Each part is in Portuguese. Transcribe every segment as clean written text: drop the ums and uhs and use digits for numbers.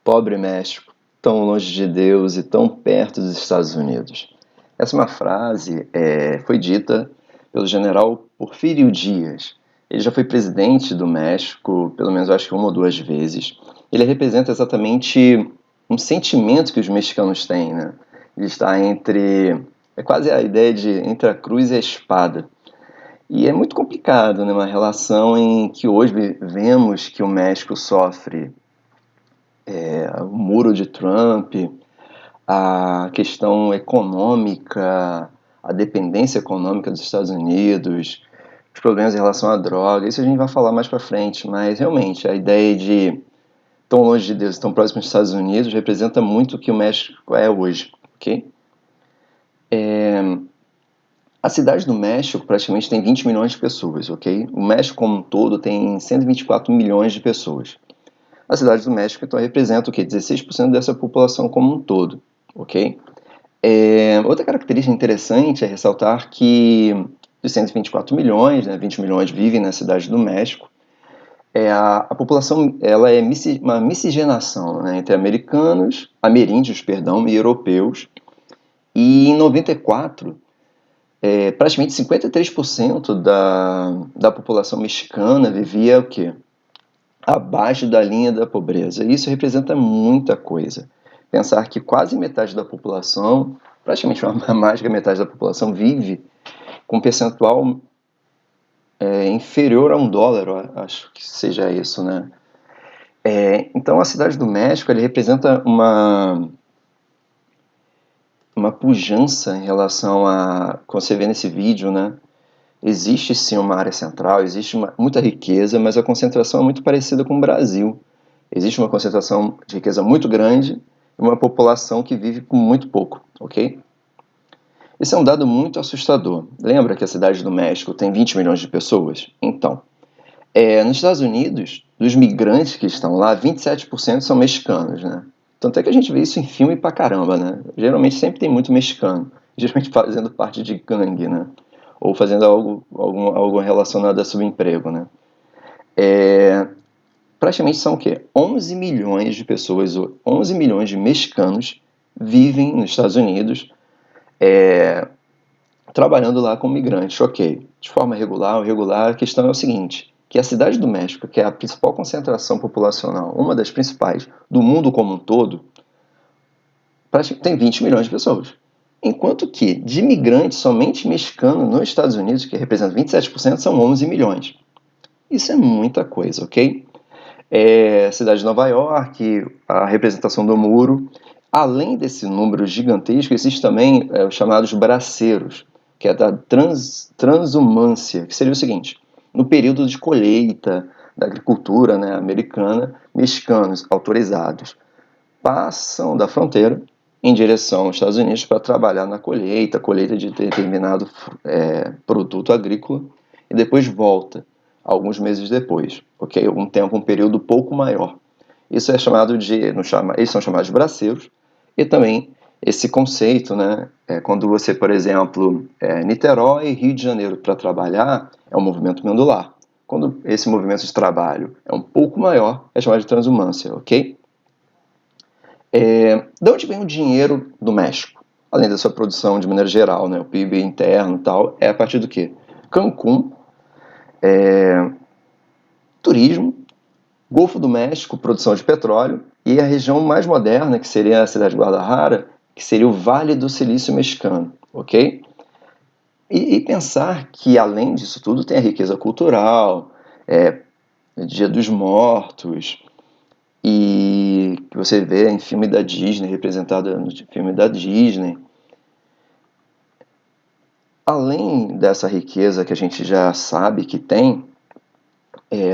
Pobre México, tão longe de Deus e tão perto dos Estados Unidos. Essa é uma frase foi dita pelo general Porfirio Dias. Ele já foi presidente do México, pelo menos acho que uma ou duas vezes. Ele representa exatamente um sentimento que os mexicanos têm, né? Ele está é quase a ideia de entre a cruz e a espada. E é muito complicado, né? Uma relação em que hoje vemos que o México sofre o muro de Trump, a questão econômica, a dependência econômica dos Estados Unidos, os problemas em relação à droga, isso a gente vai falar mais para frente, mas realmente a ideia de tão longe de Deus e tão próximo dos Estados Unidos representa muito o que o México é hoje, ok? A cidade do México praticamente tem 20 milhões de pessoas, ok? O México como um todo tem 124 milhões de pessoas. A cidade do México então representa o quê? 16% dessa população como um todo, ok? Outra característica interessante é ressaltar que dos 124 milhões, né, 20 milhões vivem na cidade do México, a população ela é uma miscigenação, né, entre ameríndios, perdão, e europeus, e em 94, praticamente 53% da população mexicana vivia o quê? Abaixo da linha da pobreza. Isso representa muita coisa. Pensar que quase metade da população, praticamente uma mais que a metade da população, vive com um percentual inferior a $1, eu acho que seja isso, né? Então a cidade do México ele representa uma pujança em relação a, como você vê nesse vídeo, né? Existe sim uma área central, existe muita riqueza, mas a concentração é muito parecida com o Brasil. Existe uma concentração de riqueza muito grande e uma população que vive com muito pouco, ok? Esse é um dado muito assustador. Lembra que a cidade do México tem 20 milhões de pessoas? Então, nos Estados Unidos, dos migrantes que estão lá, 27% são mexicanos, né? Tanto é que a gente vê isso em filme pra caramba, né? Geralmente sempre tem muito mexicano, geralmente fazendo parte de gangue, né? Ou fazendo algo relacionado a subemprego, né? Praticamente são o quê? 11 milhões de pessoas, 11 milhões de mexicanos vivem nos Estados Unidos trabalhando lá como migrantes, ok. De forma regular ou irregular, a questão é o seguinte, que a cidade do México, que é a principal concentração populacional, uma das principais do mundo como um todo, tem 20 milhões de pessoas. Enquanto que de imigrantes somente mexicanos nos Estados Unidos, que representa 27%, são 11 milhões. Isso é muita coisa, ok? Cidade de Nova York, a representação do muro. Além desse número gigantesco, existe também os chamados braceiros, que é da transumância, que seria o seguinte: no período de colheita da agricultura, né, americana, mexicanos autorizados passam da fronteira em direção aos Estados Unidos para trabalhar na colheita de determinado produto agrícola, e depois volta alguns meses depois, ok? Um período pouco maior. Isso é chamado eles são chamados de braceiros, e também esse conceito, né? Quando você, por exemplo, Niterói, Rio de Janeiro para trabalhar, é um movimento pendular. Quando esse movimento de trabalho é um pouco maior, é chamado de transumância, ok? De onde vem o dinheiro do México? Além da sua produção de maneira geral, né? O PIB interno e tal, é a partir do quê? Cancún, turismo, Golfo do México, produção de petróleo, e a região mais moderna, que seria a cidade de Guadalajara, que seria o Vale do Silício Mexicano, ok? E pensar que, além disso tudo, tem a riqueza cultural, Dia dos Mortos, e que você vê em filme da Disney, representada no filme da Disney. Além dessa riqueza que a gente já sabe que tem,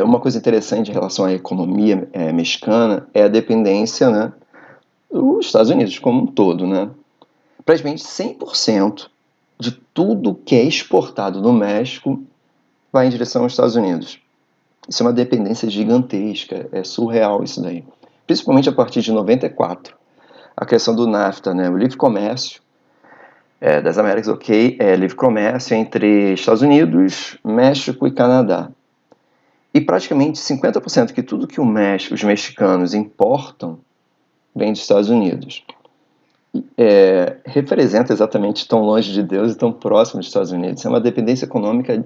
uma coisa interessante em relação à economia mexicana é a dependência, né, dos Estados Unidos como um todo, né? Praticamente 100% de tudo que é exportado do México vai em direção aos Estados Unidos. Isso é uma dependência gigantesca, é surreal isso daí. Principalmente a partir de 94. A questão do NAFTA, né, o livre comércio das Américas, ok, livre comércio entre Estados Unidos, México e Canadá. E praticamente 50% que tudo que os mexicanos importam vem dos Estados Unidos. Representa exatamente tão longe de Deus e tão próximo dos Estados Unidos. É uma dependência econômica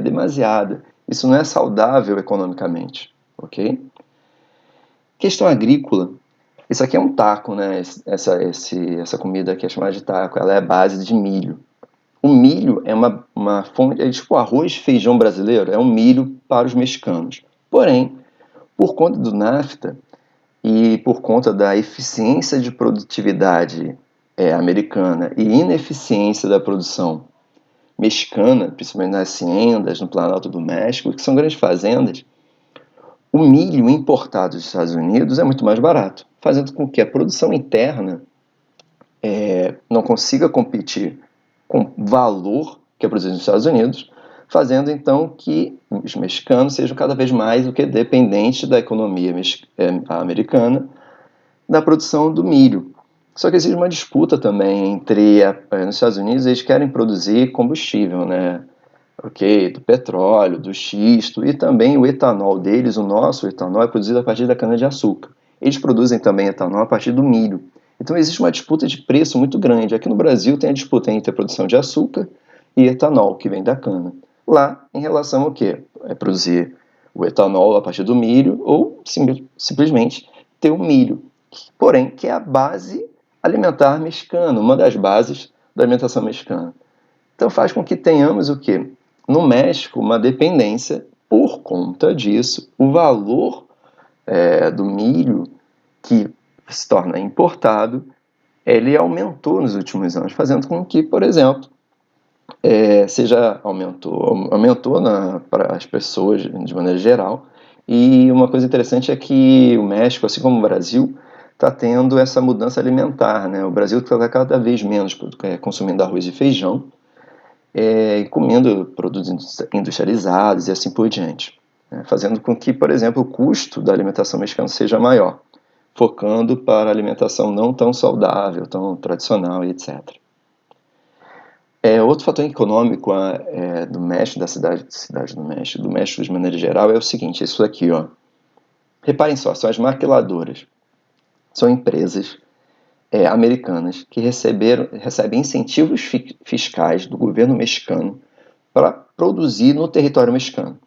demasiada. Isso não é saudável economicamente, ok? Questão agrícola. Isso aqui é um taco, né? Essa comida aqui é chamada de taco. Ela é a base de milho. O milho é uma fonte, é tipo o arroz e feijão brasileiro, é um milho para os mexicanos. Porém, por conta do NAFTA e por conta da eficiência de produtividade americana e ineficiência da produção mexicana, principalmente nas haciendas no Planalto do México, que são grandes fazendas, o milho importado dos Estados Unidos é muito mais barato, fazendo com que a produção interna não consiga competir com valor que é produzido nos Estados Unidos, fazendo então que os mexicanos sejam cada vez mais dependentes da economia americana da produção do milho. Só que existe uma disputa também entre nos Estados Unidos eles querem produzir combustível, né? Ok, do petróleo, do xisto e também o etanol deles, o nosso etanol é produzido a partir da cana-de-açúcar. Eles produzem também etanol a partir do milho. Então existe uma disputa de preço muito grande. Aqui no Brasil tem a disputa entre a produção de açúcar e etanol, que vem da cana. Lá, em relação ao quê? É produzir o etanol a partir do milho ou simplesmente ter o milho, porém, que é a base alimentar mexicana, uma das bases da alimentação mexicana. Então faz com que tenhamos o quê? No México, uma dependência por conta disso. O valor do milho que se torna importado, ele aumentou nos últimos anos, fazendo com que, por exemplo, aumentou para as pessoas de maneira geral. E uma coisa interessante é que o México, assim como o Brasil, está tendo essa mudança alimentar, né? O Brasil está cada vez menos consumindo arroz e feijão, e comendo produtos industrializados e assim por diante, né? Fazendo com que, por exemplo, o custo da alimentação mexicana seja maior, focando para a alimentação não tão saudável, tão tradicional e etc. Outro fator econômico do México, da cidade do México de maneira geral, é o seguinte, isso aqui, ó. Reparem só, são as maquiladoras. São empresas americanas que recebem incentivos fiscais do governo mexicano para produzir no território mexicano.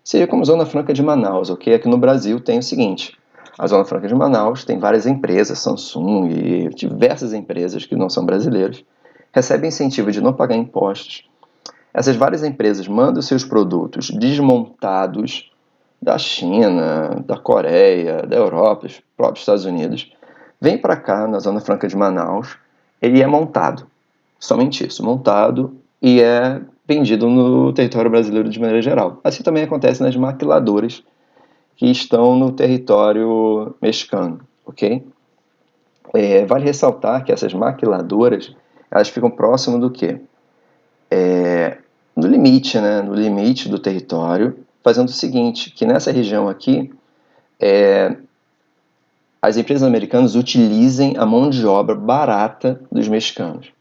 Seria como a Zona Franca de Manaus, ok? Aqui no Brasil tem o seguinte, a Zona Franca de Manaus tem várias empresas, Samsung e diversas empresas que não são brasileiras, recebem incentivo de não pagar impostos. Essas várias empresas mandam seus produtos desmontados da China, da Coreia, da Europa, dos próprios Estados Unidos, vem para cá, na Zona Franca de Manaus, ele é montado, somente isso, montado e é vendido no território brasileiro de maneira geral. Assim também acontece nas maquiladoras que estão no território mexicano, ok? Vale ressaltar que essas maquiladoras, elas ficam próximo do quê? No limite, né? No limite do território, fazendo o seguinte, que nessa região aqui, as empresas americanas utilizem a mão de obra barata dos mexicanos.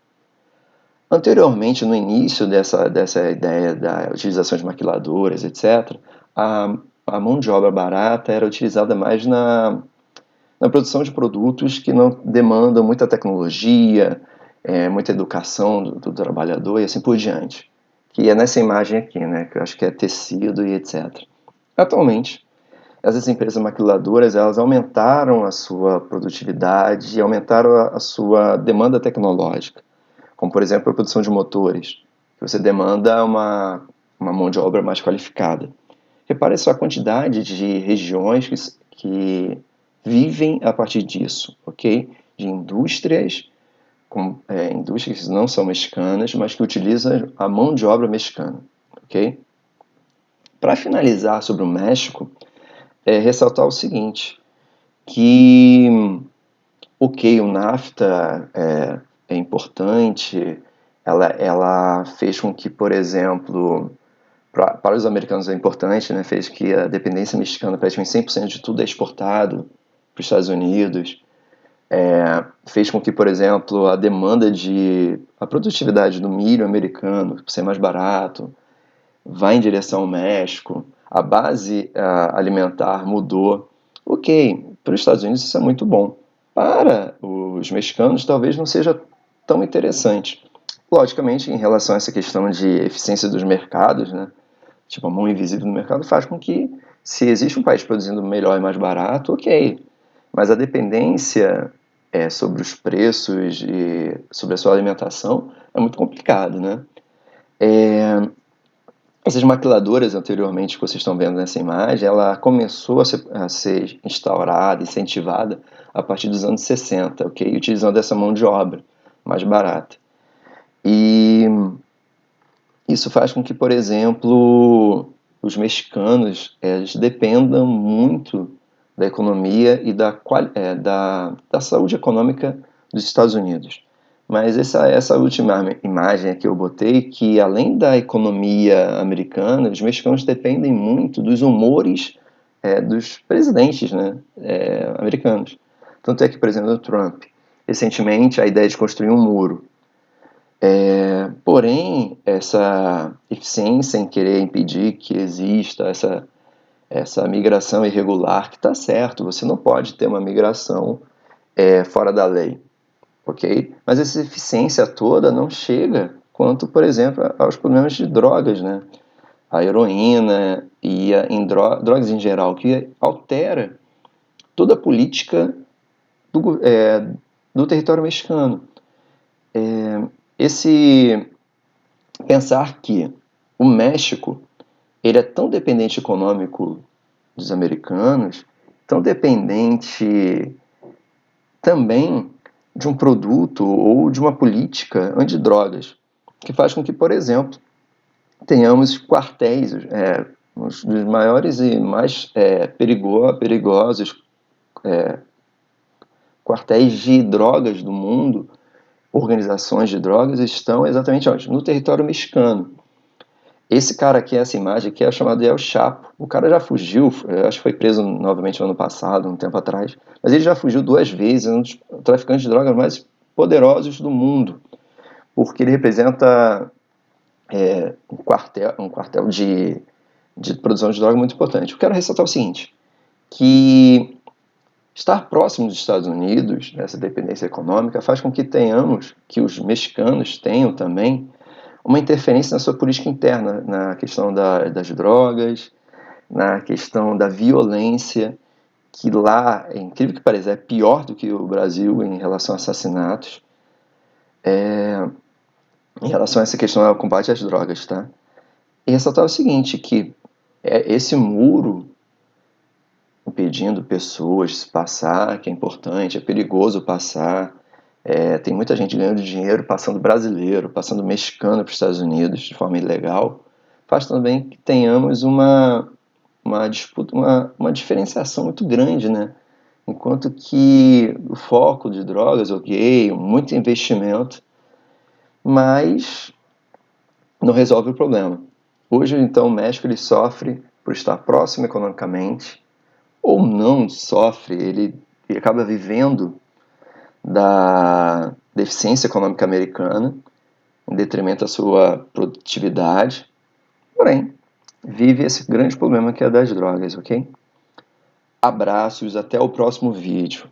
Anteriormente, no início dessa ideia da utilização de maquiladoras, etc., a mão de obra barata era utilizada mais na produção de produtos que não demandam muita tecnologia, muita educação do trabalhador e assim por diante. Que é nessa imagem aqui, né, que eu acho que é tecido e etc. Atualmente, essas empresas maquiladoras, elas aumentaram a sua produtividade e aumentaram a sua demanda tecnológica, como por exemplo a produção de motores, que você demanda uma mão de obra mais qualificada. Repare só a quantidade de regiões que vivem a partir disso, ok? De indústrias, indústrias que não são mexicanas, mas que utilizam a mão de obra mexicana, ok? Para finalizar sobre o México, ressaltar o seguinte, que, ok, o NAFTA é importante, ela fez com que, por exemplo, para os americanos é importante, né, fez que a dependência mexicana, praticamente 100% de tudo é exportado para os Estados Unidos, fez com que, por exemplo, a produtividade do milho americano, por ser mais barato, vá em direção ao México, a base alimentar mudou. Ok, para os Estados Unidos isso é muito bom. Para os mexicanos talvez não seja tão interessante. Logicamente, em relação a essa questão de eficiência dos mercados, né, tipo a mão invisível do mercado faz com que, se existe um país produzindo melhor e mais barato, ok. Mas a dependência sobre os preços e sobre a sua alimentação é muito complicado, né? Essas maquiladoras anteriormente que vocês estão vendo nessa imagem, ela começou a ser instaurada, incentivada a partir dos anos 60, ok? Utilizando essa mão de obra mais barata. E isso faz com que, por exemplo, os mexicanos eles dependam muito da economia e da saúde econômica dos Estados Unidos. Mas essa última imagem aqui eu botei que, além da economia americana, os mexicanos dependem muito dos humores dos presidentes, né, americanos. Tanto é que, por exemplo, o Trump, recentemente, a ideia de construir um muro. Porém, essa eficiência em querer impedir que exista essa migração irregular, que está certo, você não pode ter uma migração fora da lei, ok? Mas essa eficiência toda não chega quanto, por exemplo, aos problemas de drogas, né? A heroína e drogas em geral, que altera toda a política do território mexicano. Esse pensar que o México ele é tão dependente econômico dos americanos, tão dependente também de um produto ou de uma política antidrogas, que faz com que, por exemplo, tenhamos quartéis, os dos maiores e mais perigosos quartéis de drogas do mundo, organizações de drogas, estão exatamente onde? No território mexicano. Esse cara aqui, essa imagem aqui, é chamado de El Chapo. O cara já fugiu, acho que foi preso novamente no ano passado, um tempo atrás, mas ele já fugiu 2 vezes, é um dos traficantes de drogas mais poderosos do mundo, porque ele representa um quartel de produção de droga muito importante. Eu quero ressaltar o seguinte, que estar próximo dos Estados Unidos, nessa dependência econômica, faz com que tenhamos, que os mexicanos tenham também, uma interferência na sua política interna, na questão das drogas, na questão da violência, que lá, é incrível que pareça, é pior do que o Brasil em relação a assassinatos, em relação a essa questão ao combate às drogas, tá? E ressaltar o seguinte, que esse muro impedindo pessoas de se passar, que é importante, é perigoso passar, tem muita gente ganhando dinheiro passando brasileiro, passando mexicano para os Estados Unidos de forma ilegal, faz também que tenhamos uma disputa, uma diferenciação muito grande, né? Enquanto que o foco de drogas, ok, muito investimento, mas não resolve o problema. Hoje, então, o México ele sofre por estar próximo economicamente, ou não sofre, ele acaba vivendo da deficiência econômica americana, em detrimento da sua produtividade, porém, vive esse grande problema que é das drogas, ok? Abraços, até o próximo vídeo.